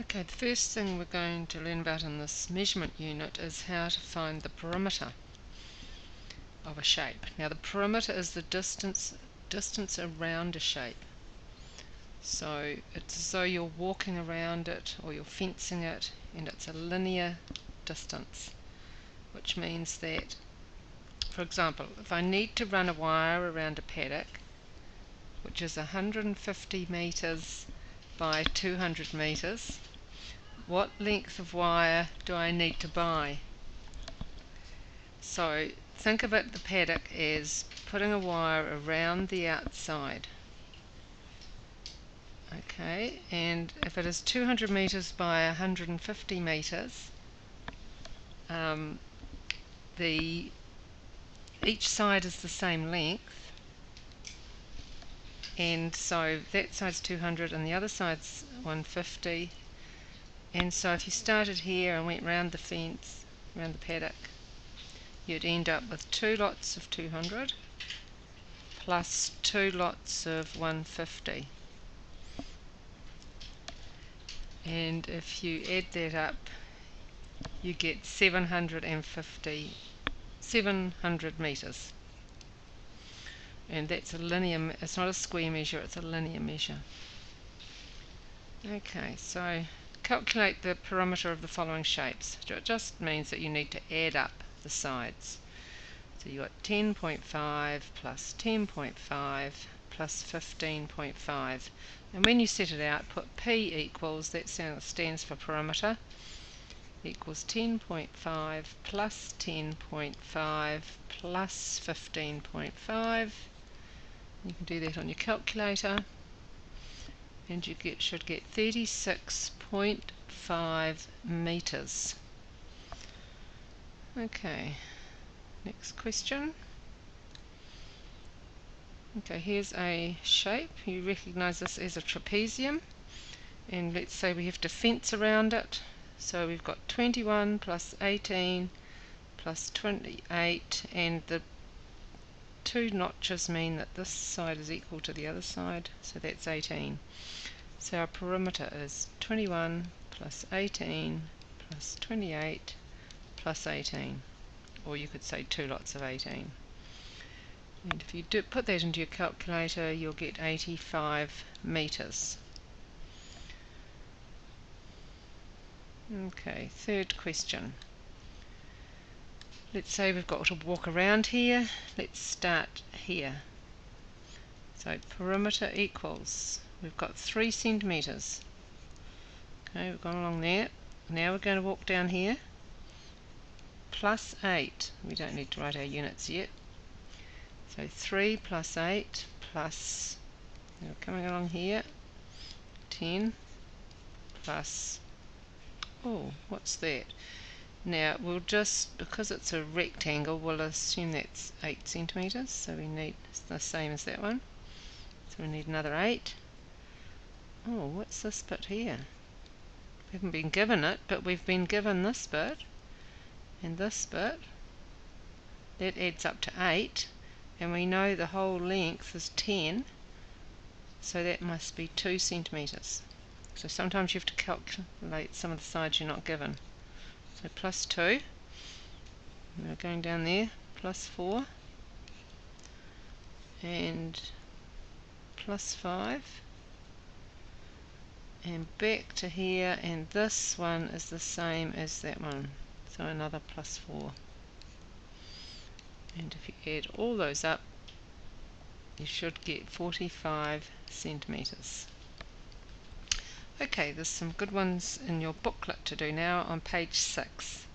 Okay, the first thing we're going to learn about in this measurement unit is how to find the perimeter of a shape. Now the perimeter is the distance around a shape. So it's as though you're walking around it or you're fencing it, and it's a linear distance, which means that, for example, if I need to run a wire around a paddock, which is 150 meters by 200 meters, what length of wire do I need to buy? So think about the paddock as putting a wire around the outside. Okay, and if it is 200 meters by 150 meters, each side is the same length, and so that side's 200 and the other side's 150. And so if you started here and went round the fence, round the paddock, you'd end up with 2 lots of 200 plus 2 lots of 150. And if you add that up, you get 700 meters. And that's a linear, it's not a square measure, it's a linear measure. Okay, so calculate the perimeter of the following shapes. So it just means that you need to add up the sides. So you've got 10.5 plus 10.5 plus 15.5. And when you set it out, put P equals, that stands for perimeter, equals 10.5 plus 10.5 plus 15.5. You can do that on your calculator, and you should get 36.5 meters. Okay, next question. Okay, here's a shape. You recognize this as a trapezium, and let's say we have to fence around it. So we've got 21 plus 18 plus 28, and the 2 notches mean that this side is equal to the other side, so that's 18. So our perimeter is 21 plus 18 plus 28 plus 18, or you could say 2 lots of 18. And if you put that into your calculator, you'll get 85 meters. Okay, third question. Let's say we've got to walk around here. Let's start here. So perimeter equals, we've got 3 centimeters. Okay, we've gone along there. Now we're going to walk down here. Plus 8. We don't need to write our units yet. So 3 plus 8 plus, now coming along here, 10 plus, oh, what's that? Now we'll just, because it's a rectangle, we'll assume that's 8 centimeters, so we need the same as that one. So we need another 8. Oh, what's this bit here? We haven't been given it, but we've been given this bit and this bit. That adds up to 8, and we know the whole length is 10, so that must be 2 centimeters. So sometimes you have to calculate some of the sides you're not given. So plus 2, we're going down there, plus 4, and plus 5, and back to here, and this one is the same as that one, so another plus 4. And if you add all those up, you should get 45 centimeters. Okay, there's some good ones in your booklet to do now on page 6.